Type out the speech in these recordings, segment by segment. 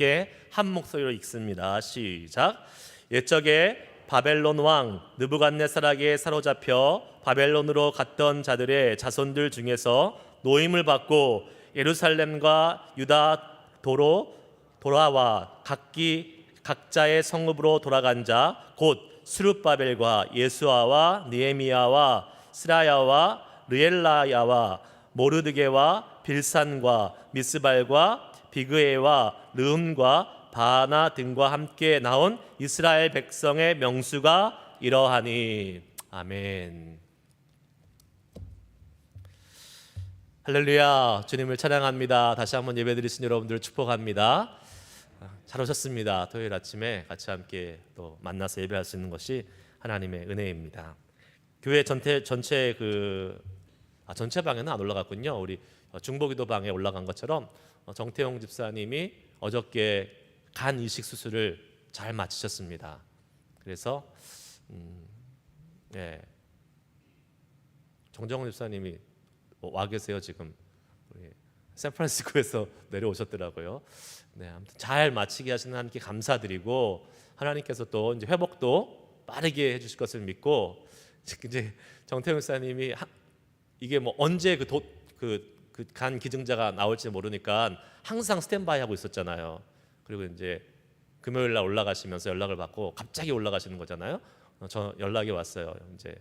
함께 한 목소리로 읽습니다. 시작. 옛적에 바벨론 왕 느부갓네살에게 사로잡혀 바벨론으로 갔던 자들의 자손들 중에서 노임을 받고 예루살렘과 유다 도로 돌아와 각자의 성읍으로 돌아간 자 곧 스룹바벨과 예수아와 느헤미야와 스라야와 르엘라야와 모르드게와 빌산과 미스발과 비그에와 르흠과 바나 등과 함께 나온 이스라엘 백성의 명수가 이러하니. 아멘. 할렐루야. 주님을 찬양합니다. 다시 한번 예배드리신 여러분들 축복합니다. 잘 오셨습니다. 토요일 아침에 같이 함께 또 만나서 예배할 수 있는 것이 하나님의 은혜입니다. 교회 전체 전체 방에는 안 올라갔군요. 우리 중보기도 방에 올라간 것처럼 정태용 집사님이 어저께 간 이식 수술을 잘 마치셨습니다. 그래서 정정원 집사님이 와 계세요. 지금 우리 샌프란시스코에서 내려오셨더라고요. 네, 아무튼 잘 마치게 하시는 하나님께 감사드리고 하나님께서 또 이제 회복도 빠르게 해주실 것을 믿고 이제 정태용 집사님이 이게 뭐 언제 간 기증자가 나올지 모르니까 항상 스탠바이 하고 있었잖아요. 그리고 이제 금요일 날 올라가시면서 연락을 받고 갑자기 올라가시는 거잖아요. 저 연락이 왔어요. 이제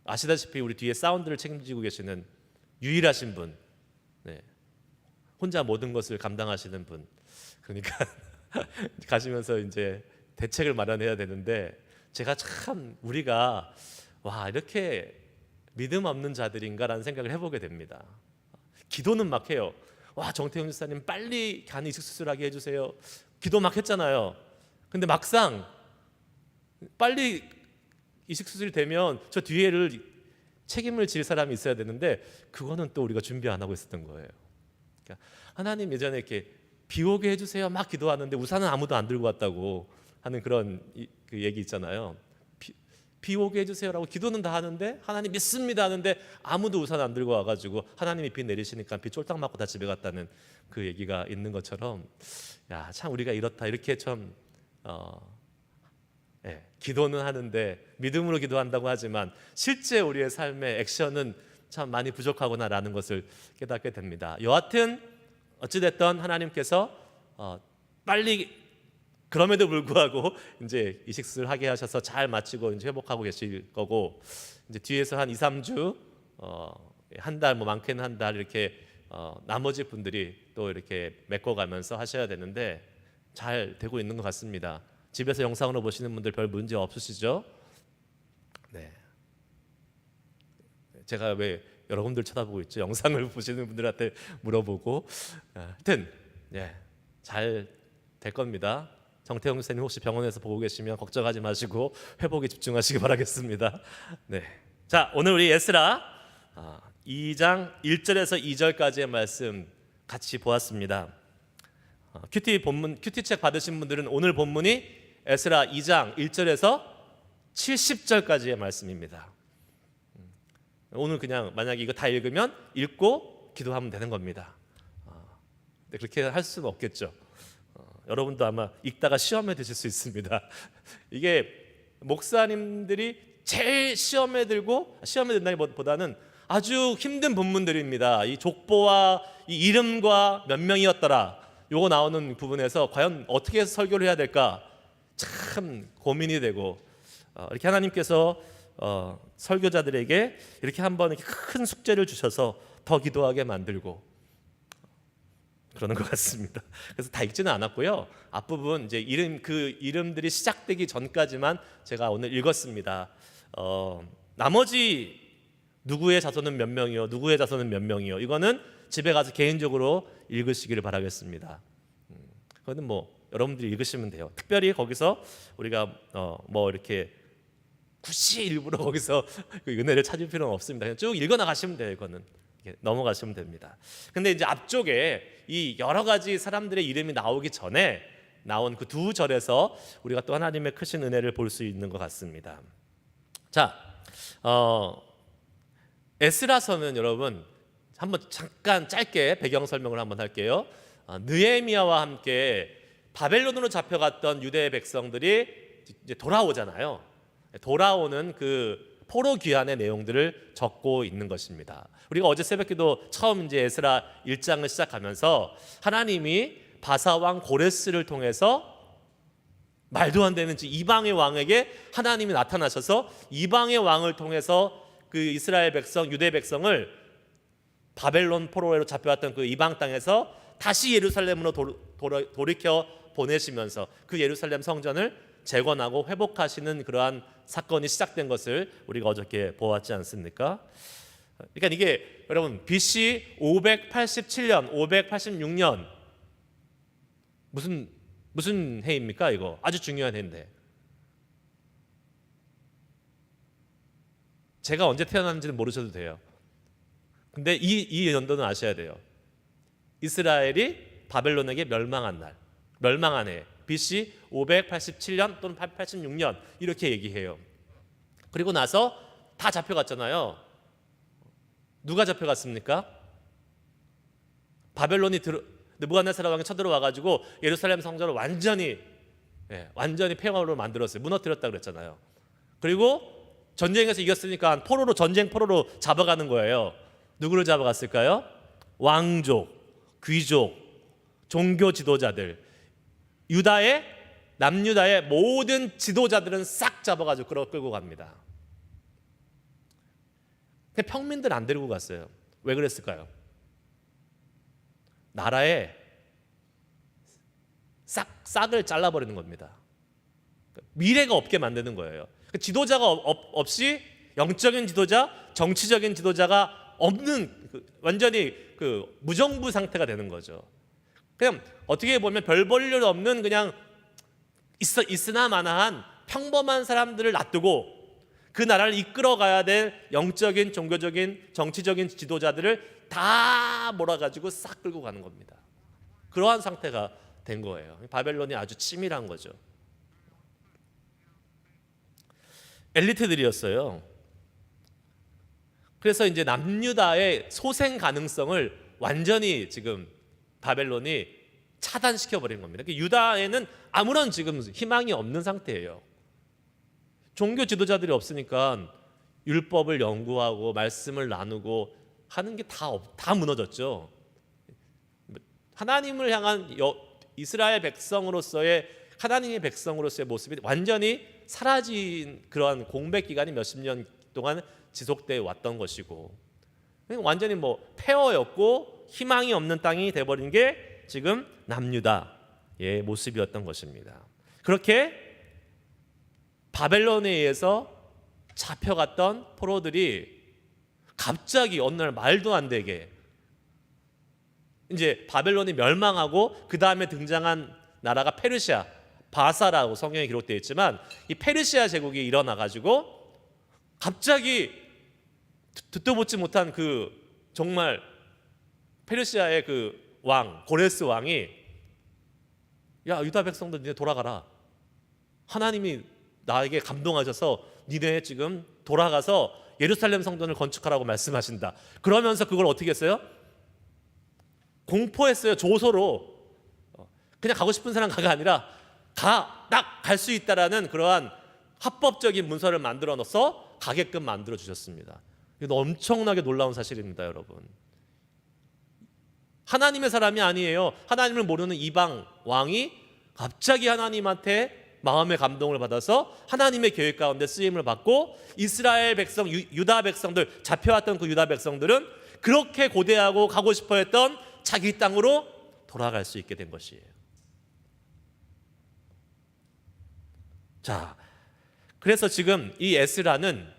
아시다시피 우리 뒤에 사운드를 책임지고 계시는 유일하신 분, 네. 혼자 모든 것을 감당하시는 분. 그러니까 가시면서 이제 대책을 마련해야 되는데 제가 참 우리가 와 이렇게 믿음 없는 자들인가라는 생각을 해보게 됩니다. 기도는 막 해요. 와 정태용 집사님 빨리 간 이식 수술하게 해주세요. 기도 막 했잖아요. 근데 막상 빨리 이식 수술이 되면 저 뒤에를 책임을 질 사람이 있어야 되는데 그거는 또 우리가 준비 안 하고 있었던 거예요. 그러니까 하나님 예전에 이렇게 비 오게 해주세요 막 기도하는데 우산은 아무도 안 들고 왔다고 하는 그런 그 얘기 있잖아요. 비 오게 해주세요라고 기도는 다 하는데 하나님 믿습니다 하는데 아무도 우산 안 들고 와가지고 하나님이 비 내리시니까 비 쫄딱 맞고 다 집에 갔다는 그 얘기가 있는 것처럼 야 참 우리가 이렇다 이렇게 참 기도는 하는데 믿음으로 기도한다고 하지만 실제 우리의 삶의 액션은 참 많이 부족하구나라는 것을 깨닫게 됩니다. 여하튼 어찌됐든 하나님께서 빨리 그럼에도 불구하고 이제 이식수를 하게 하셔서 잘 마치고 이제 회복하고 계실 거고 이제 뒤에서 한 2, 3주 한 달 뭐 많게는 한 달 이렇게 나머지 분들이 또 이렇게 메꿔가면서 하셔야 되는데 잘 되고 있는 것 같습니다. 집에서 영상으로 보시는 분들 별 문제 없으시죠? 네. 제가 왜 여러분들 쳐다보고 있죠? 영상을 보시는 분들한테 물어보고 하여튼 잘 될 겁니다. 정태용 선생님 혹시 병원에서 보고 계시면 걱정하지 마시고 회복에 집중하시기 바라겠습니다. 네. 자, 오늘 우리 에스라 2장 1절에서 2절까지의 말씀 같이 보았습니다. 큐티 책 받으신 분들은 오늘 본문이 에스라 2장 1절에서 70절까지의 말씀입니다. 오늘 그냥 만약에 이거 다 읽으면 읽고 기도하면 되는 겁니다. 근데 그렇게 할 수는 없겠죠. 여러분도 아마 읽다가 시험에 드실 수 있습니다. 이게 목사님들이 제일 시험에 든다기보다는 아주 힘든 본문들입니다. 이 족보와 이 이름과 몇 명이었더라 요거 나오는 부분에서 과연 어떻게 해서 설교를 해야 될까 참 고민이 되고 이렇게 하나님께서 설교자들에게 이렇게 한번 이렇게 큰 숙제를 주셔서 더 기도하게 만들고 그러는 것 같습니다. 그래서 다 읽지는 않았고요. 앞부분 이제 이름들이 시작되기 전까지만 제가 오늘 읽었습니다. 나머지 누구의 자손은 몇 명이요, 누구의 자손은 몇 명이요. 이거는 집에 가서 개인적으로 읽으시기를 바라겠습니다. 그거는 뭐 여러분들이 읽으시면 돼요. 특별히 거기서 우리가 뭐 이렇게 굳이 일부러 거기서 그 은혜를 찾을 필요는 없습니다. 그냥 쭉 읽어 나가시면 돼요. 이거는 넘어가시면 됩니다. 근데 이제 앞쪽에 이 여러 가지 사람들의 이름이 나오기 전에 나온 그 두 절에서 우리가 또 하나님의 크신 은혜를 볼 수 있는 것 같습니다. 자, 에스라서는 여러분 한번 잠깐 짧게 배경 설명을 한번 할게요. 느헤미야와 함께 바벨론으로 잡혀갔던 유대 백성들이 이제 돌아오잖아요. 돌아오는 그 포로 귀환의 내용들을 적고 있는 것입니다. 우리가 어제 새벽기도 처음 이제 에스라 1장을 시작하면서 하나님이 바사 왕 고레스를 통해서 말도 안 되는 이방의 왕에게 하나님이 나타나셔서 이방의 왕을 통해서 그 이스라엘 백성, 유대 백성을 바벨론 포로로 잡혀왔던 그 이방 땅에서 다시 예루살렘으로 돌이켜 보내시면서 그 예루살렘 성전을 재건하고 회복하시는 그러한 사건이 시작된 것을 우리가 어저께 보았지 않습니까? 그러니까 이게 여러분 BC 587년, 586년 무슨 해입니까? 이거 아주 중요한 해인데 제가 언제 태어났는지는 모르셔도 돼요. 근데 이 연도는 아셔야 돼요. 이스라엘이 바벨론에게 멸망한 날, 멸망한 해, BC 587년 또는 86년 이렇게 얘기해요. 그리고 나서 다 잡혀갔잖아요. 누가 잡혀갔습니까? 바벨론이 느부갓네살 왕이 쳐들어와 가지고 예루살렘 성전을 완전히 폐허로 만들었어요. 무너뜨렸다 그랬잖아요. 그리고 전쟁에서 이겼으니까 전쟁 포로로 잡아가는 거예요. 누구를 잡아갔을까요? 왕족, 귀족, 종교 지도자들, 남유다의 모든 지도자들은 싹 잡아가지고 끌고 갑니다. 근데 평민들 안 데리고 갔어요. 왜 그랬을까요? 나라에 싹을 잘라버리는 겁니다. 미래가 없게 만드는 거예요. 지도자가 없이 영적인 지도자, 정치적인 지도자가 없는 완전히 무정부 상태가 되는 거죠. 그냥 어떻게 보면 별 볼 일 없는 그냥 있으나 마나한 평범한 사람들을 놔두고 그 나라를 이끌어가야 될 영적인, 종교적인, 정치적인 지도자들을 다 몰아가지고 싹 끌고 가는 겁니다. 그러한 상태가 된 거예요. 바벨론이 아주 치밀한 거죠. 엘리트들이었어요. 그래서 이제 남유다의 소생 가능성을 완전히 지금 바벨론이 차단시켜 버린 겁니다. 유다에는 아무런 지금 희망이 없는 상태예요. 종교 지도자들이 없으니까 율법을 연구하고 말씀을 나누고 하는 게 다 무너졌죠. 하나님을 향한 이스라엘 백성으로서의 하나님의 백성으로서의 모습이 완전히 사라진 그러한 공백 기간이 몇십 년 동안 지속되어 왔던 것이고 완전히 폐허였고 희망이 없는 땅이 돼버린 게 지금 남유다의 모습이었던 것입니다. 그렇게 바벨론에 의해서 잡혀갔던 포로들이 갑자기 어느 날 말도 안 되게 이제 바벨론이 멸망하고 그 다음에 등장한 나라가 페르시아, 바사라고 성경에 기록되어 있지만 이 페르시아 제국이 일어나 가지고 갑자기 듣도 보지 못한 정말 페르시아의 왕 고레스 왕이 야 유다 백성들 니네 돌아가라. 하나님이 나에게 감동하셔서 니네 지금 돌아가서 예루살렘 성전을 건축하라고 말씀하신다. 그러면서 그걸 어떻게 했어요? 공포했어요. 조서로. 그냥 가고 싶은 사람 가가 아니라 딱 갈 수 있다라는 그러한 합법적인 문서를 만들어 넣어서 가게끔 만들어 주셨습니다. 이거 엄청나게 놀라운 사실입니다, 여러분. 하나님의 사람이 아니에요. 하나님을 모르는 이방 왕이 갑자기 하나님한테 마음의 감동을 받아서 하나님의 계획 가운데 쓰임을 받고 이스라엘 백성, 유다 백성들, 잡혀왔던 그 유다 백성들은 그렇게 고대하고 가고 싶어했던 자기 땅으로 돌아갈 수 있게 된 것이에요. 자, 그래서 지금 이 에스라는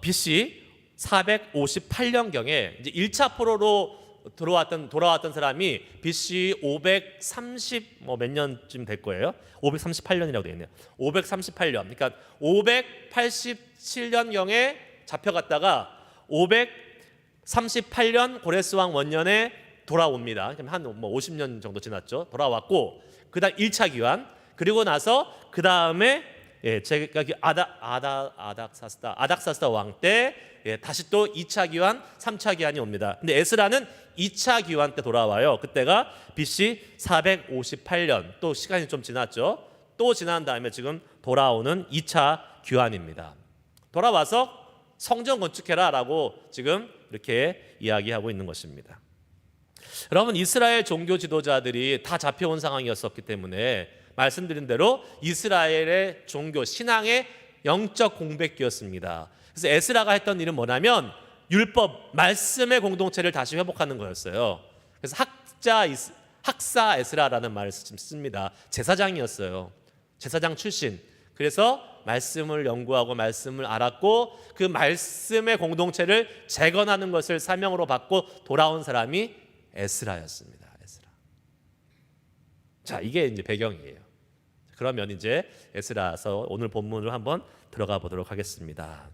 BC 458년경에 이제 1차 포로로 돌아왔던 사람이 BC 530 몇 년쯤 될 거예요. 538년이라고 되어 있네요. 538년. 그러니까 587년경에 잡혀갔다가 538년 고레스 왕 원년에 돌아옵니다. 한 50년 정도 지났죠. 돌아왔고 그다음 1차 기환. 그리고 나서 그 다음에 제가 아닥사스다 왕 때 다시 또 2차 기환, 3차 기환이 옵니다. 근데 에스라는 2차 기환 때 돌아와요. 그때가 BC 458년, 또 시간이 좀 지났죠. 또 지난 다음에 지금 돌아오는 2차 기환입니다. 돌아와서 성전 건축해라 라고 지금 이렇게 이야기하고 있는 것입니다. 여러분, 이스라엘 종교 지도자들이 다 잡혀온 상황이었었기 때문에 말씀드린 대로 이스라엘의 종교 신앙의 영적 공백기였습니다. 그래서 에스라가 했던 일은 뭐냐면 율법, 말씀의 공동체를 다시 회복하는 거였어요. 그래서 학사 에스라라는 말을 씁니다. 제사장이었어요. 제사장 출신. 그래서 말씀을 연구하고 말씀을 알았고 그 말씀의 공동체를 재건하는 것을 사명으로 받고 돌아온 사람이 에스라였습니다. 에스라. 자, 이게 이제 배경이에요. 그러면 이제 에스라서 오늘 본문으로 한번 들어가 보도록 하겠습니다.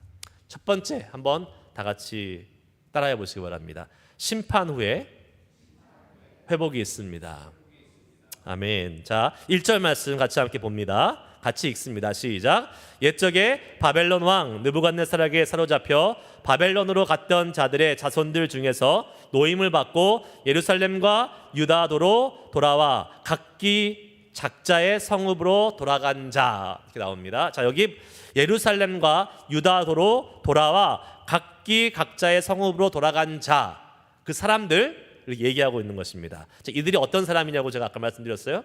첫 번째 한번 다 같이 따라해 보시기 바랍니다. 심판 후에 회복이 있습니다. 아멘. 자, 1절 말씀 같이 함께 봅니다. 같이 읽습니다. 시작. 옛적에 바벨론 왕 느부갓네살에게 사로잡혀 바벨론으로 갔던 자들의 자손들 중에서 노임을 받고 예루살렘과 유다도로 돌아와 각기 작자의 성읍으로 돌아간 자, 이렇게 나옵니다. 자, 여기 예루살렘과 유다도로 돌아와 각기 각자의 성읍으로 돌아간 자, 그 사람들 얘기하고 있는 것입니다. 자, 이들이 어떤 사람이냐고 제가 아까 말씀드렸어요.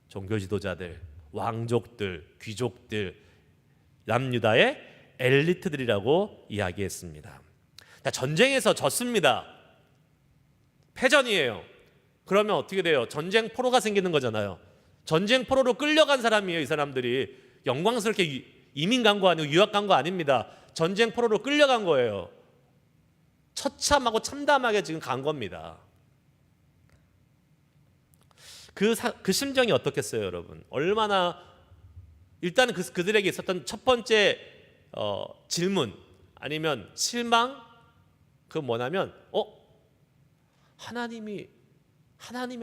종교 지도자들, 왕족들, 귀족들, 남유다의 엘리트들이라고 이야기했습니다. 자, 전쟁에서 졌습니다. 패전이에요. 그러면 어떻게 돼요? 전쟁 포로가 생기는 거잖아요. 전쟁 포로로 끌려간 사람이에요. 이 사람들이 영광스럽게 이민 간 거 아니고 유학 간 거 아닙니다. 전쟁 포로로 끌려간 거예요. 처참하고 참담하게 지금 간 겁니다. 그 심정이 어떻겠어요, 여러분? 얼마나 일단은 그들에게 있었던 첫 번째 질문 아니면 실망, 그 뭐냐면 하나님의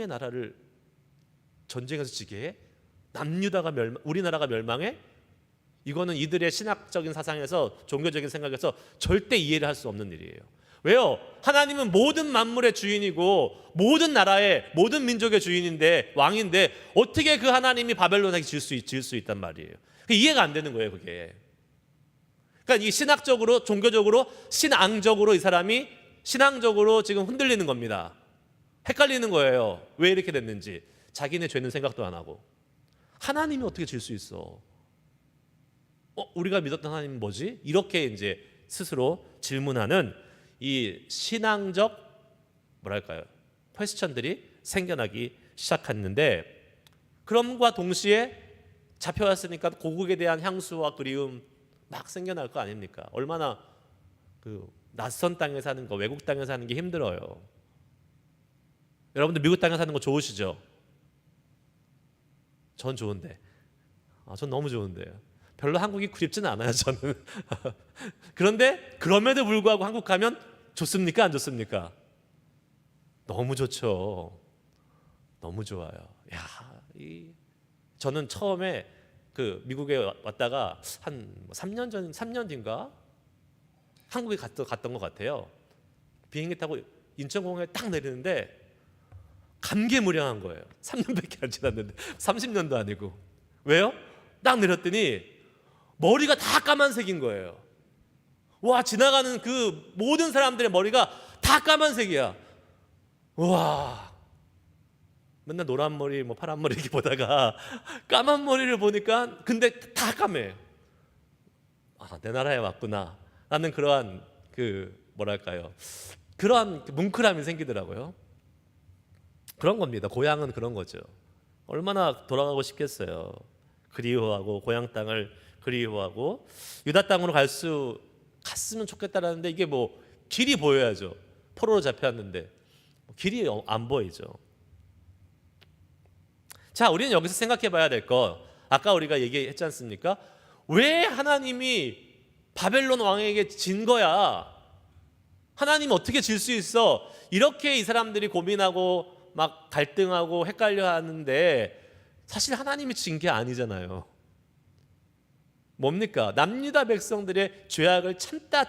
나라를 전쟁에서 지게 해? 남유다가 우리나라가 멸망해? 이거는 이들의 신학적인 사상에서 종교적인 생각에서 절대 이해를 할 수 없는 일이에요. 왜요? 하나님은 모든 만물의 주인이고 모든 나라의 모든 민족의 주인인데 왕인데 어떻게 그 하나님이 바벨론에게 지을 수 있단 말이에요. 이해가 안 되는 거예요, 그게. 그러니까 이 신학적으로, 종교적으로, 신앙적으로 이 사람이 신앙적으로 지금 흔들리는 겁니다. 헷갈리는 거예요. 왜 이렇게 됐는지. 자기네 죄는 생각도 안 하고. 하나님이 어떻게 지을 수 있어? 우리가 믿었던 하나님은 뭐지? 이렇게 이제 스스로 질문하는 이 신앙적 퀘스천들이 생겨나기 시작했는데, 그럼과 동시에 잡혀왔으니까 고국에 대한 향수와 그리움 막 생겨날 거 아닙니까? 얼마나 그 낯선 땅에 사는 거, 외국 땅에 사는 게 힘들어요. 여러분들 미국 땅에 사는 거 좋으시죠? 전 좋은데. 전 너무 좋은데요. 별로 한국이 그립지는 않아요, 저는. 그런데 그럼에도 불구하고 한국 가면 좋습니까? 안 좋습니까? 너무 좋죠. 너무 좋아요. 저는 처음에 그 미국에 왔다가 한 3년 뒤인가 한국에 갔던 것 같아요. 비행기 타고 인천공항에 딱 내리는데 감개무량한 거예요. 3년밖에 안 지났는데 30년도 아니고. 왜요? 딱 내렸더니 머리가 다 까만색인 거예요. 와, 지나가는 그 모든 사람들의 머리가 다 까만색이야. 와, 맨날 노란 머리, 파란 머리 이렇게 보다가 까만 머리를 보니까 근데 다 까매. 내 나라에 왔구나. 라는 그러한 그러한 뭉클함이 생기더라고요. 그런 겁니다. 고향은 그런 거죠. 얼마나 돌아가고 싶겠어요. 그리워하고 고향 땅을 그리워하고 유다 땅으로 갔으면 좋겠다라는데 이게 길이 보여야죠. 포로로 잡혀왔는데 길이 안 보이죠. 자, 우리는 여기서 생각해 봐야 될 거, 아까 우리가 얘기했지 않습니까? 왜 하나님이 바벨론 왕에게 진 거야? 하나님 어떻게 질 수 있어? 이렇게 이 사람들이 고민하고 막 갈등하고 헷갈려 하는데 사실 하나님이 진 게 아니잖아요. 뭡니까? 남유다 백성들의 죄악을 참다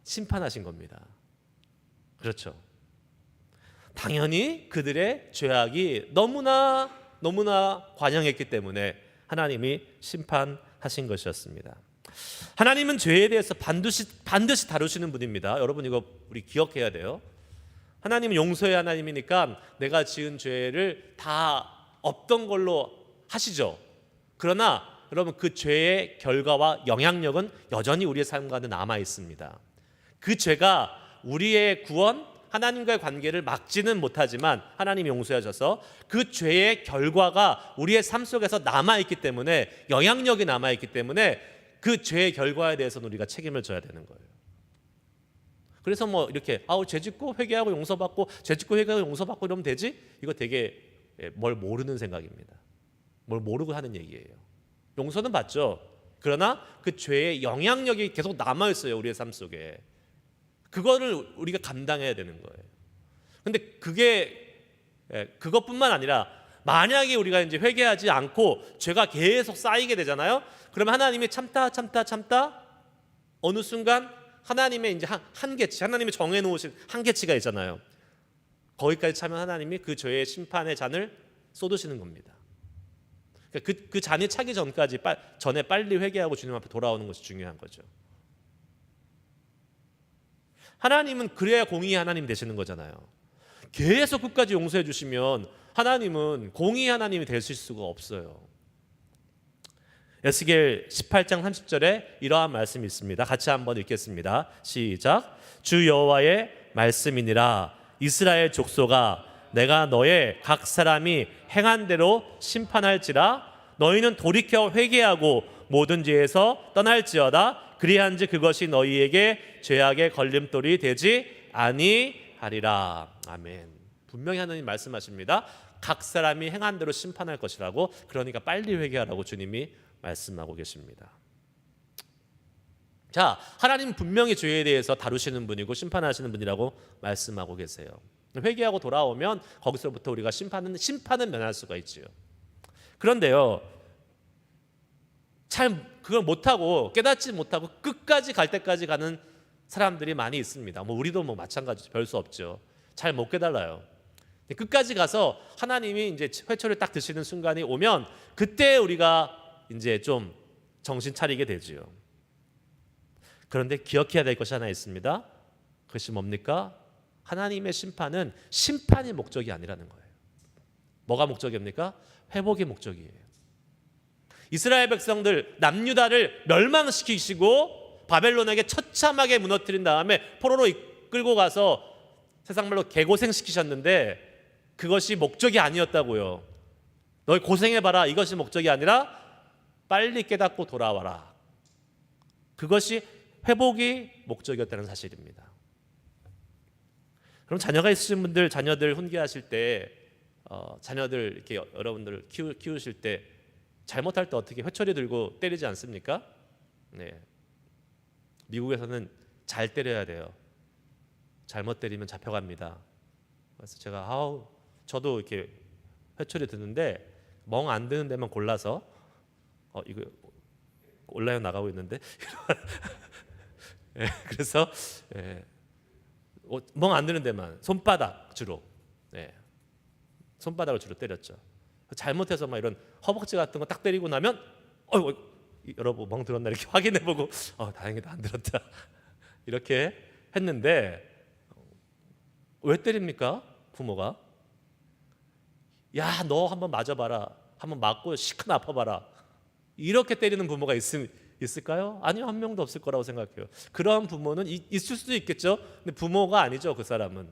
심판하신 겁니다. 그렇죠. 당연히 그들의 죄악이 너무나 관영했기 때문에 하나님이 심판하신 것이었습니다. 하나님은 죄에 대해서 반드시 다루시는 분입니다. 여러분 이거 우리 기억해야 돼요. 하나님은 용서의 하나님이니까 내가 지은 죄를 다 없던 걸로 하시죠. 그러나 여러분 그 죄의 결과와 영향력은 여전히 우리의 삶 가운데 남아 있습니다. 그 죄가 우리의 구원, 하나님과의 관계를 막지는 못하지만 하나님이 용서하셔서 그 죄의 결과가 우리의 삶 속에서 남아있기 때문에, 영향력이 남아있기 때문에 그 죄의 결과에 대해서는 우리가 책임을 져야 되는 거예요. 그래서 뭐 이렇게 죄 짓고 회개하고 용서받고, 죄 짓고 회개하고 용서받고 이러면 되지? 이거 되게 뭘 모르는 생각입니다. 뭘 모르고 하는 얘기예요. 용서는 받죠. 그러나 그 죄의 영향력이 계속 남아있어요. 우리의 삶 속에. 그거를 우리가 감당해야 되는 거예요. 근데 그것뿐만 아니라 만약에 우리가 이제 회개하지 않고 죄가 계속 쌓이게 되잖아요. 그러면 하나님이 참다 어느 순간 하나님의 이제 한계치, 하나님이 정해 놓으신 한계치가 있잖아요. 거기까지 차면 하나님이 그 죄의 심판의 잔을 쏟으시는 겁니다. 그 잔이 차기 전에 빨리 회개하고 주님 앞에 돌아오는 것이 중요한 거죠. 하나님은 그래야 공의의 하나님 되시는 거잖아요. 계속 끝까지 용서해 주시면 하나님은 공의의 하나님이 되실 수가 없어요. 에스겔 18장 30절에 이러한 말씀이 있습니다. 같이 한번 읽겠습니다. 시작. 주 여호와의 말씀이니라. 이스라엘 족속아, 내가 너의 각 사람이 행한 대로 심판할지라. 너희는 돌이켜 회개하고 모든 죄에서 떠날지어다. 그리한즉 그것이 너희에게 죄악의 걸림돌이 되지 아니하리라. 아멘. 분명히 하나님 말씀하십니다. 각 사람이 행한 대로 심판할 것이라고. 그러니까 빨리 회개하라고 주님이 말씀하고 계십니다. 자, 하나님은 분명히 죄에 대해서 다루시는 분이고 심판하시는 분이라고 말씀하고 계세요. 회개하고 돌아오면 거기서부터 우리가 심판은 면할 수가 있지요. 그런데요, 그걸 못하고, 깨닫지 못하고 끝까지 갈 때까지 가는 사람들이 많이 있습니다. 우리도 마찬가지죠. 별 수 없죠. 잘 못 깨달아요. 끝까지 가서 하나님이 이제 회초를 딱 드시는 순간이 오면 그때 우리가 이제 좀 정신 차리게 되지요. 그런데 기억해야 될 것이 하나 있습니다. 그것이 뭡니까? 하나님의 심판은 심판이 목적이 아니라는 거예요. 뭐가 목적입니까? 회복이 목적이에요. 이스라엘 백성들 남유다를 멸망시키시고 바벨론에게 처참하게 무너뜨린 다음에 포로로 이끌고 가서 세상 말로 개고생시키셨는데 그것이 목적이 아니었다고요. 너희 고생해봐라, 이것이 목적이 아니라 빨리 깨닫고 돌아와라. 그것이 회복이 목적이었다는 사실입니다. 그럼 자녀가 있으신 분들, 자녀들 훈계하실 때 자녀들 이렇게 여러분들 키우실 때 잘못할 때 어떻게 회초리 들고 때리지 않습니까? 네. 미국에서는 잘 때려야 돼요. 잘못 때리면 잡혀갑니다. 그래서 제가 저도 이렇게 회초리 드는데 멍 안 드는 데만 골라서 이거 온라인 나가고 있는데 네, 그래서 멍 안 드는 데만 손바닥 주로 손바닥을 주로 때렸죠. 잘못해서 막 이런 허벅지 같은 거 딱 때리고 나면 여러분 멍 들었나 이렇게 확인해보고 다행이다 안 들었다 이렇게 했는데 왜 때립니까? 부모가 야 너 한번 맞아봐라, 한번 맞고 시큰 아파봐라 이렇게 때리는 부모가 있을까요? 아니요, 한 명도 없을 거라고 생각해요. 그런 부모는 있을 수도 있겠죠. 근데 부모가 아니죠. 그 사람은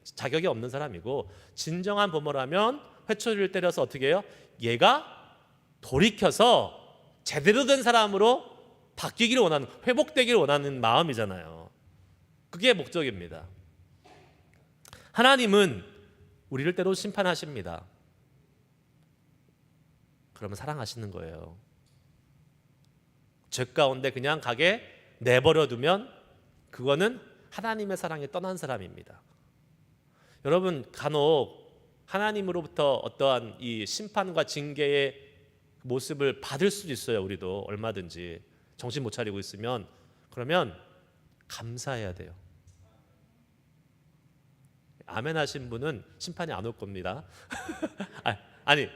자격이 없는 사람이고, 진정한 부모라면 회초리를 때려서 어떻게 해요? 얘가 돌이켜서 제대로 된 사람으로 바뀌기를 원하는, 회복되기를 원하는 마음이잖아요. 그게 목적입니다. 하나님은 우리를 때로 심판하십니다. 그러면 사랑하시는 거예요. 죄 가운데 그냥 가게 내버려 두면 그거는 하나님의 사랑에 떠난 사람입니다. 여러분 간혹 하나님으로부터 어떠한 이 심판과 징계의 모습을 받을 수도 있어요. 우리도 얼마든지 정신 못 차리고 있으면. 그러면 감사해야 돼요. 아멘 하신 분은 심판이 안 올 겁니다. 아니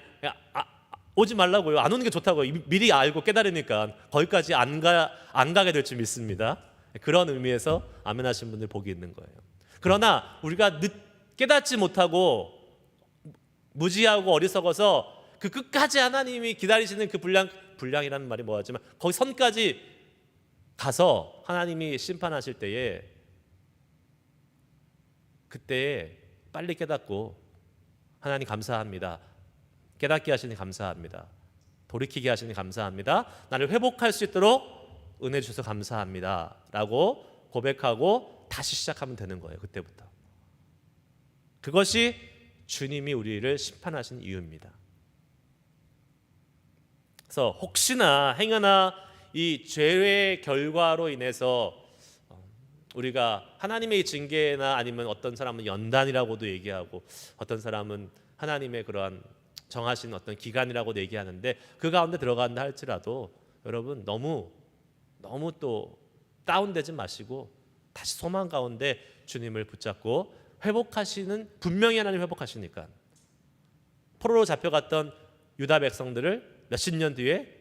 오지 말라고요. 안 오는 게 좋다고요. 미리 알고 깨달으니까 거기까지 안 가게 될 줄 믿습니다. 그런 의미에서 아멘 하신 분들 복이 있는 거예요. 그러나 우리가 깨닫지 못하고 무지하고 어리석어서 그 끝까지 하나님이 기다리시는 그 분량이라는 말이 뭐하지만 거기 선까지 가서 하나님이 심판하실 때에 그때 빨리 깨닫고 하나님 감사합니다. 깨닫게 하시니 감사합니다. 돌이키게 하시니 감사합니다. 나를 회복할 수 있도록 은혜 주셔서 감사합니다 라고 고백하고 다시 시작하면 되는 거예요. 그때부터. 그것이 주님이 우리를 심판하신 이유입니다. 그래서 혹시나 행여나 이 죄의 결과로 인해서 우리가 하나님의 징계나 아니면 어떤 사람은 연단이라고도 얘기하고 어떤 사람은 하나님의 그러한 정하신 어떤 기간이라고도 얘기하는데 그 가운데 들어간다 할지라도 여러분 너무 또 다운되지 마시고 다시 소망 가운데 주님을 붙잡고 회복하시는, 분명히 하나님 회복하시니까 포로로 잡혀갔던 유다 백성들을 몇십 년 뒤에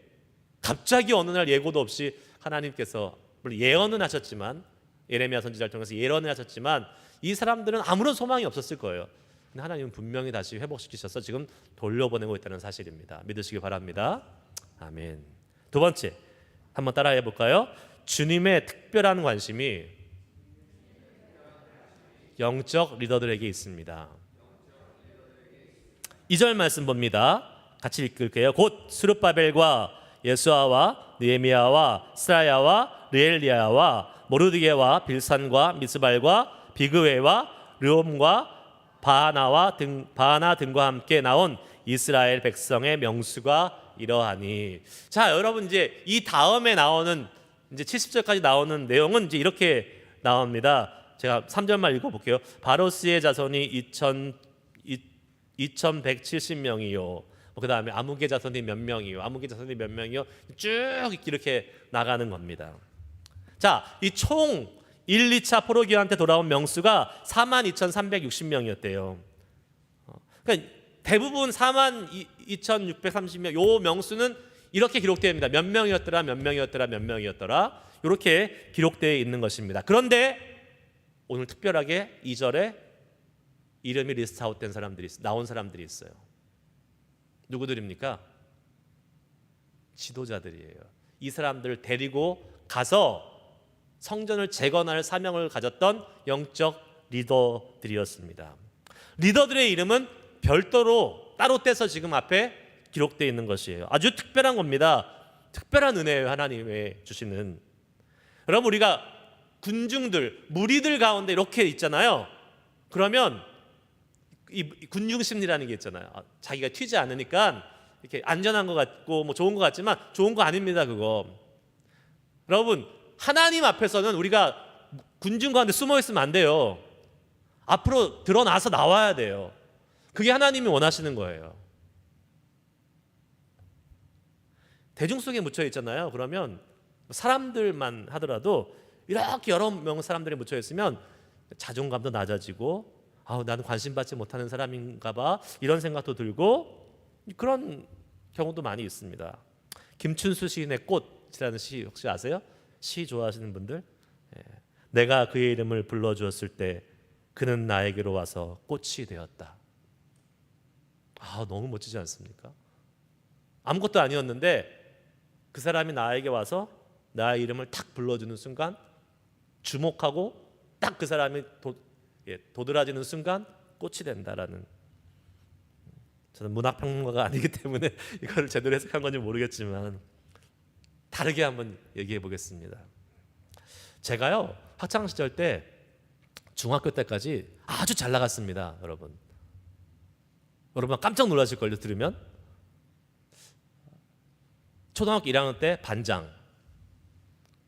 갑자기 어느 날 예고도 없이 하나님께서 물론 예언은 하셨지만 예레미야 선지자를 통해서 예언을 하셨지만 이 사람들은 아무런 소망이 없었을 거예요. 근데 하나님은 분명히 다시 회복시키셔서 지금 돌려보내고 있다는 사실입니다. 믿으시기 바랍니다. 아멘. 두 번째 한번 따라해 볼까요? 주님의 특별한 관심이 영적 리더들에게 있습니다. 2절 말씀 봅니다. 같이 읽을게요. 곧 스룹바벨과 예수아와 느헤미야와 스라야와 르엘리야와 모르드게와 빌산과 미스발과 비그웨와 르홈과 바하나 등과 함께 나온 이스라엘 백성의 명수가 이러하니. 자, 여러분 이제 이 다음에 나오는 이제 70절까지 나오는 내용은 이제 이렇게 나옵니다. 제가 3절만 읽어볼게요. 바로스의 자손이 2170명이요. 그 다음에 아무개 자손이 몇 명이요. 아무개 자손이 몇 명이요. 쭉 이렇게 나가는 겁니다. 자, 이 총 1, 2차 포로기한테 돌아온 명수가 42,360명이었대요. 그러니까 대부분 42,630명 요 명수는 이렇게 기록됩니다. 몇 명이었더라, 몇 명이었더라, 몇 명이었더라. 이렇게 기록되어 있는 것입니다. 그런데 오늘 특별하게 2절에 이름이 리스트아웃된 사람들이 나온 사람들이 있어요. 누구들입니까? 지도자들이에요. 이 사람들을 데리고 가서 성전을 재건할 사명을 가졌던 영적 리더들이었습니다. 리더들의 이름은 별도로 따로 떼서 지금 앞에 기록되어 있는 것이에요. 아주 특별한 겁니다. 특별한 은혜예요. 하나님의 주시는. 여러분 우리가 군중들, 무리들 가운데 이렇게 있잖아요. 그러면 이 군중 심리라는 게 있잖아요. 자기가 튀지 않으니까 이렇게 안전한 것 같고 뭐 좋은 것 같지만 좋은 거 아닙니다. 그거. 여러분 하나님 앞에서는 우리가 군중 가운데 숨어 있으면 안 돼요. 앞으로 드러나서 나와야 돼요. 그게 하나님이 원하시는 거예요. 대중 속에 묻혀 있잖아요. 그러면 사람들만 하더라도 이렇게 여러 명 사람들이 묻혀 있으면 자존감도 낮아지고 나는 관심 받지 못하는 사람인가 봐 이런 생각도 들고 그런 경우도 많이 있습니다. 김춘수 시인의 꽃이라는 시 혹시 아세요? 시 좋아하시는 분들? 내가 그의 이름을 불러주었을 때 그는 나에게로 와서 꽃이 되었다. 너무 멋지지 않습니까? 아무것도 아니었는데 그 사람이 나에게 와서 나의 이름을 탁 불러주는 순간 주목하고 딱 그 사람이 도드라지는 순간 꽃이 된다라는. 저는 문학평론가가 아니기 때문에 이거를 제대로 해석한 건지 모르겠지만 다르게 한번 얘기해 보겠습니다. 제가요 학창 시절 때 중학교 때까지 아주 잘 나갔습니다. 여러분 깜짝 놀라실 걸요. 들으면 초등학교 1학년 때 반장,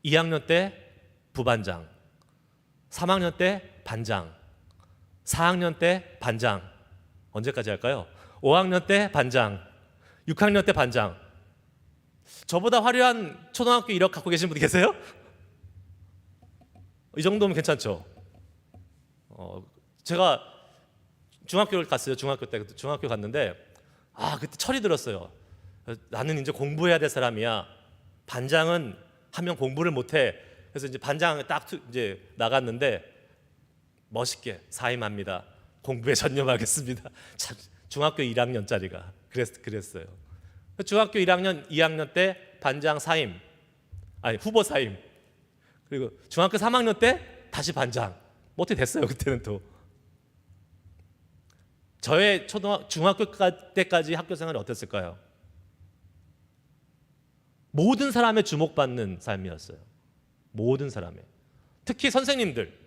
2학년 때 부반장, 3학년 때 반장, 4학년 때 반장. 언제까지 할까요? 5학년 때 반장, 6학년 때 반장. 저보다 화려한 초등학교 이력 갖고 계신 분 계세요? 이 정도면 괜찮죠. 제가 중학교를 갔어요. 중학교 갔는데 그때 철이 들었어요. 나는 이제 공부해야 될 사람이야. 반장은 하면 공부를 못해. 그래서 이제 반장 딱 이제 나갔는데 멋있게 사임합니다. 공부에 전념하겠습니다. 참, 중학교 1학년짜리가 그랬어요. 중학교 1학년, 2학년 때 반장 사임, 후보 사임. 그리고 중학교 3학년 때 다시 반장. 뭐 어떻게 됐어요 그때는 또. 저의 중학교 때까지 학교 생활이 어땠을까요? 모든 사람의 주목받는 삶이었어요. 모든 사람의. 특히 선생님들.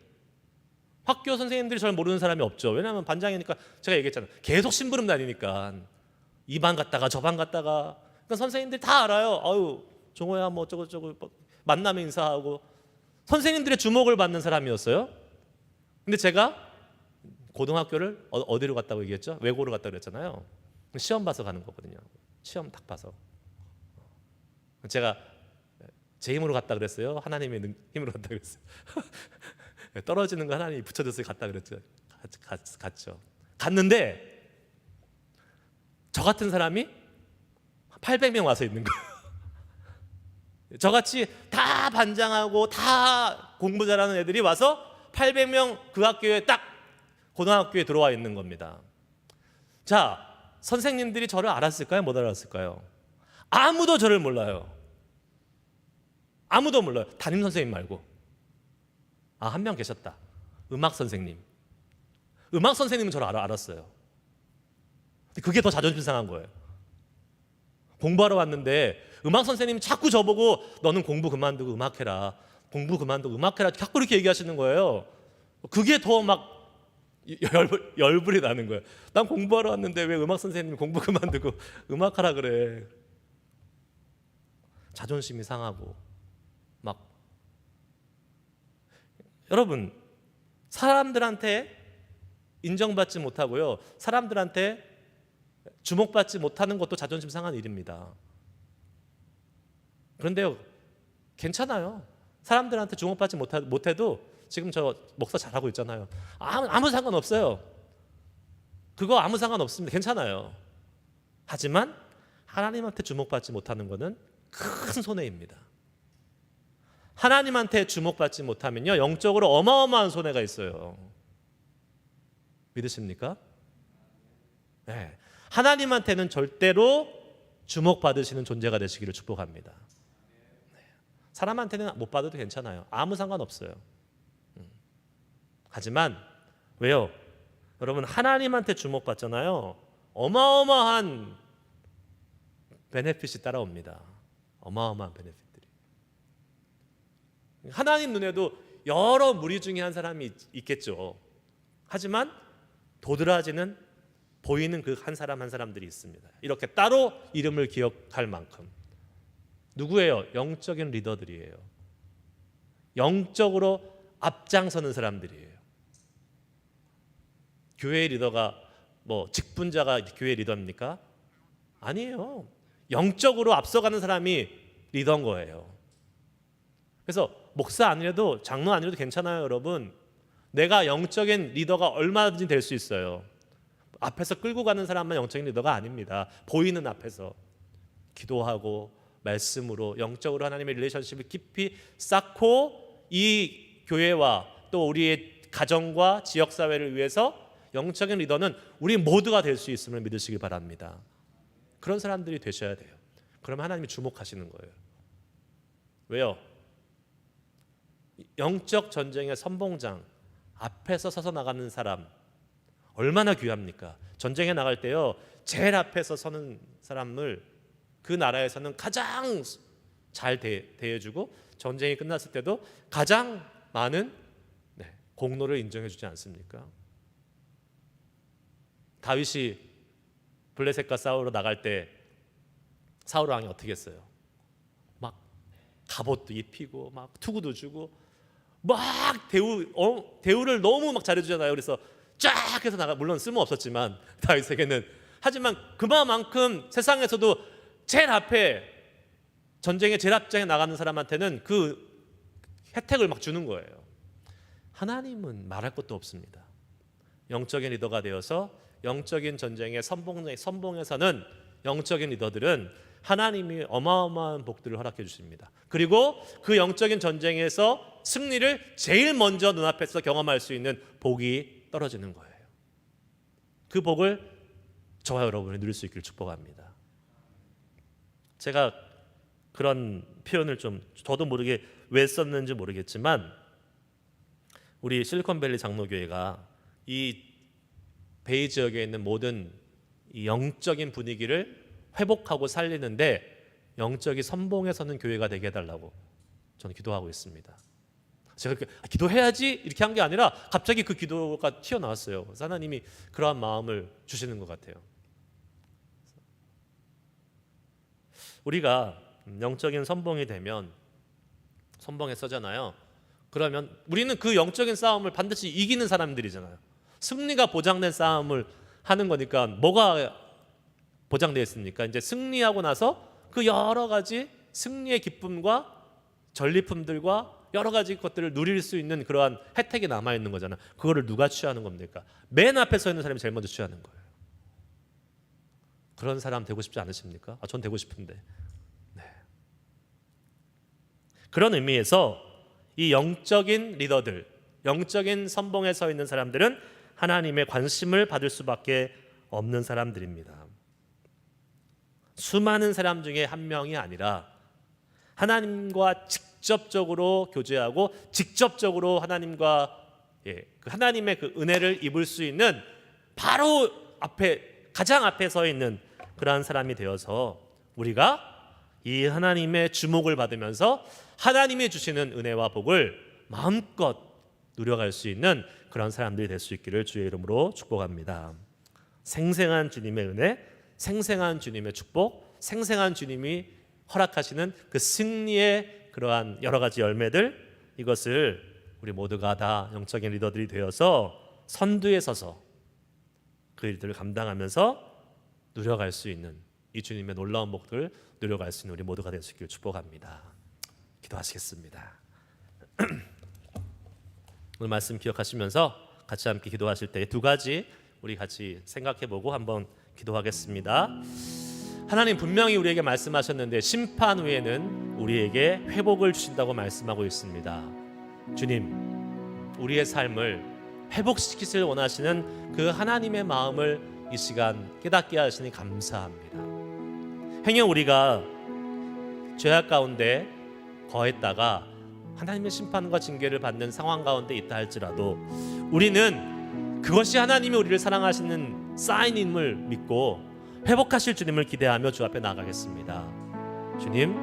학교 선생님들이 저를 모르는 사람이 없죠. 왜냐하면 반장이니까 제가 얘기했잖아요. 계속 심부름 다니니까 이 반 갔다가 저 반 갔다가 그러니까 선생님들이 다 알아요. 아유 종호야 뭐 저거 만나면 인사하고 선생님들의 주목을 받는 사람이었어요. 근데 제가 고등학교를 어디로 갔다고 얘기했죠? 외고로 갔다고 그랬잖아요. 시험 봐서 가는 거거든요. 시험 딱 봐서. 제가 제 힘으로 갔다 그랬어요? 하나님의 힘으로 갔다 그랬어요? 떨어지는 거 하나님이 붙여줘서 갔다 그랬죠. 갔죠. 갔는데 저 같은 사람이 800명 와서 있는 거예요. 저같이 다 반장하고 다 공부 잘하는 애들이 와서 800명 그 학교에 딱 고등학교에 들어와 있는 겁니다. 자, 선생님들이 저를 알았을까요? 못 알았을까요? 아무도 저를 몰라요. 아무도 몰라요. 담임 선생님 말고. 한 명 계셨다. 음악 선생님. 음악 선생님은 저를 알았어요. 근데 그게 더 자존심 상한 거예요. 공부하러 왔는데 음악 선생님이 자꾸 저보고 너는 공부 그만두고 음악해라. 공부 그만두고 음악해라. 자꾸 이렇게 얘기하시는 거예요. 그게 더 막 열불이 나는 거예요. 난 공부하러 왔는데 왜 음악 선생님이 공부 그만두고 음악하라 그래. 자존심이 상하고 막 여러분 사람들한테 인정받지 못하고요. 사람들한테 주목받지 못하는 것도 자존심 상한 일입니다. 그런데요. 괜찮아요. 사람들한테 주목받지 못해도 지금 저 목사 잘하고 있잖아요. 아무 상관없어요. 그거 아무 상관없습니다. 괜찮아요. 하지만 하나님한테 주목받지 못하는 것은 큰 손해입니다. 하나님한테 주목받지 못하면요 영적으로 어마어마한 손해가 있어요. 믿으십니까? 네. 하나님한테는 절대로 주목받으시는 존재가 되시기를 축복합니다. 네. 사람한테는 못 받아도 괜찮아요. 아무 상관없어요. 하지만 왜요? 여러분 하나님한테 주목받잖아요. 어마어마한 베네핏이 따라옵니다. 어마어마한 베네핏들이. 하나님 눈에도 여러 무리 중에 한 사람이 있겠죠. 하지만 도드라지는 보이는 그 한 사람 한 사람들이 있습니다. 이렇게 따로 이름을 기억할 만큼. 누구예요? 영적인 리더들이에요. 영적으로 앞장서는 사람들이에요. 교회의 리더가 뭐 직분자가 교회 리더입니까? 아니에요. 영적으로 앞서가는 사람이 리더인 거예요. 그래서 목사 아니라도 장로 아니라도 괜찮아요, 여러분. 내가 영적인 리더가 얼마든지 될 수 있어요. 앞에서 끌고 가는 사람만 영적인 리더가 아닙니다. 보이는 앞에서 기도하고 말씀으로 영적으로 하나님의 릴레이션십을 깊이 쌓고 이 교회와 또 우리의 가정과 지역사회를 위해서 영적인 리더는 우리 모두가 될 수 있음을 믿으시기 바랍니다. 그런 사람들이 되셔야 돼요. 그러면 하나님이 주목하시는 거예요. 왜요? 영적 전쟁의 선봉장 앞에서 서서 나가는 사람 얼마나 귀합니까? 전쟁에 나갈 때요 제일 앞에서 서는 사람을 그 나라에서는 가장 잘 대해주고 전쟁이 끝났을 때도 가장 많은 공로를 인정해주지 않습니까? 다윗이 블레셋과 싸우러 나갈 때 사울 왕이 어떻게 했어요? 막 갑옷도 입히고 막 투구도 주고 막 대우를 너무 막 잘해주잖아요. 그래서 쫙 해서 나가. 물론 쓸모 없었지만 다윗에게는. 하지만 그만큼 세상에서도 제일 앞에 전쟁에 제일 앞장에 나가는 사람한테는 그 혜택을 막 주는 거예요. 하나님은 말할 것도 없습니다. 영적인 리더가 되어서 영적인 전쟁의 선봉에서는 영적인 리더들은 하나님이 어마어마한 복들을 허락해 주십니다. 그리고 그 영적인 전쟁에서 승리를 제일 먼저 눈앞에서 경험할 수 있는 복이 떨어지는 거예요. 그 복을 저와 여러분이 누릴 수 있기를 축복합니다. 제가 그런 표현을 좀 저도 모르게 왜 썼는지 모르겠지만 우리 실리콘밸리 장로교회가 이 베이 지역에 있는 모든 이 영적인 분위기를 회복하고 살리는데 영적인 선봉에 서는 교회가 되게 해달라고 저는 기도하고 있습니다. 제가 기도해야지 이렇게 한 게 아니라 갑자기 그 기도가 튀어나왔어요. 그래서 하나님이 그러한 마음을 주시는 것 같아요. 우리가 영적인 선봉이 되면 선봉에 서잖아요. 그러면 우리는 그 영적인 싸움을 반드시 이기는 사람들이잖아요. 승리가 보장된 싸움을 하는 거니까 뭐가 보장되어 있습니까? 이제 승리하고 나서 그 여러 가지 승리의 기쁨과 전리품들과 여러 가지 것들을 누릴 수 있는 그러한 혜택이 남아 있는 거잖아요. 그거를 누가 취하는 겁니까? 맨 앞에 서 있는 사람이 제일 먼저 취하는 거예요. 그런 사람 되고 싶지 않으십니까? 전 되고 싶은데. 네. 그런 의미에서 이 영적인 리더들, 영적인 선봉에 서 있는 사람들은 하나님의 관심을 받을 수밖에 없는 사람들입니다. 수많은 사람 중에 한 명이 아니라 하나님과 직접적으로 교제하고 직접적으로 하나님과 하나님의 그 은혜를 입을 수 있는 바로 앞에 가장 앞에 서 있는 그러한 사람이 되어서 우리가 이 하나님의 주목을 받으면서 하나님이 주시는 은혜와 복을 마음껏 누려갈 수 있는 그런 사람들이 될 수 있기를 주의 이름으로 축복합니다. 생생한 주님의 은혜, 생생한 주님의 축복, 생생한 주님이 허락하시는 그 승리의 그러한 여러 가지 열매들, 이것을 우리 모두가 다 영적인 리더들이 되어서 선두에 서서 그 일들을 감당하면서 누려갈 수 있는 이 주님의 놀라운 복들을 누려갈 수 있는 우리 모두가 될 수 있기를 축복합니다. 기도하시겠습니다. 오늘 말씀 기억하시면서 같이 함께 기도하실 때 두 가지 우리 같이 생각해보고 한번 기도하겠습니다. 하나님 분명히 우리에게 말씀하셨는데 심판 후에는 우리에게 회복을 주신다고 말씀하고 있습니다. 주님, 우리의 삶을 회복시키시길 원하시는 그 하나님의 마음을 이 시간 깨닫게 하시니 감사합니다. 행여 우리가 죄악 가운데 거했다가 하나님의 심판과 징계를 받는 상황 가운데 있다 할지라도 우리는 그것이 하나님이 우리를 사랑하시는 사인임을 믿고 회복하실 주님을 기대하며 주 앞에 나가겠습니다. 주님,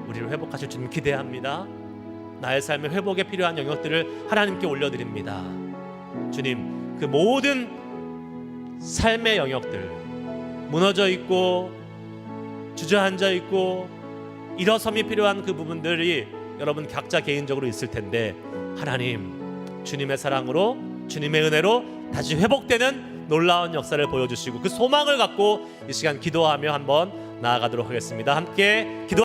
우리를 회복하실 주님 기대합니다. 나의 삶의 회복에 필요한 영역들을 하나님께 올려드립니다. 주님, 그 모든 삶의 영역들, 무너져 있고 주저앉아 있고 일어섬이 필요한 그 부분들이 여러분 각자 개인적으로 있을 텐데 하나님, 주님의 사랑으로 주님의 은혜로 다시 회복되는 놀라운 역사를 보여주시고 그 소망을 갖고 이 시간 기도하며 한번 나아가도록 하겠습니다. 함께 기도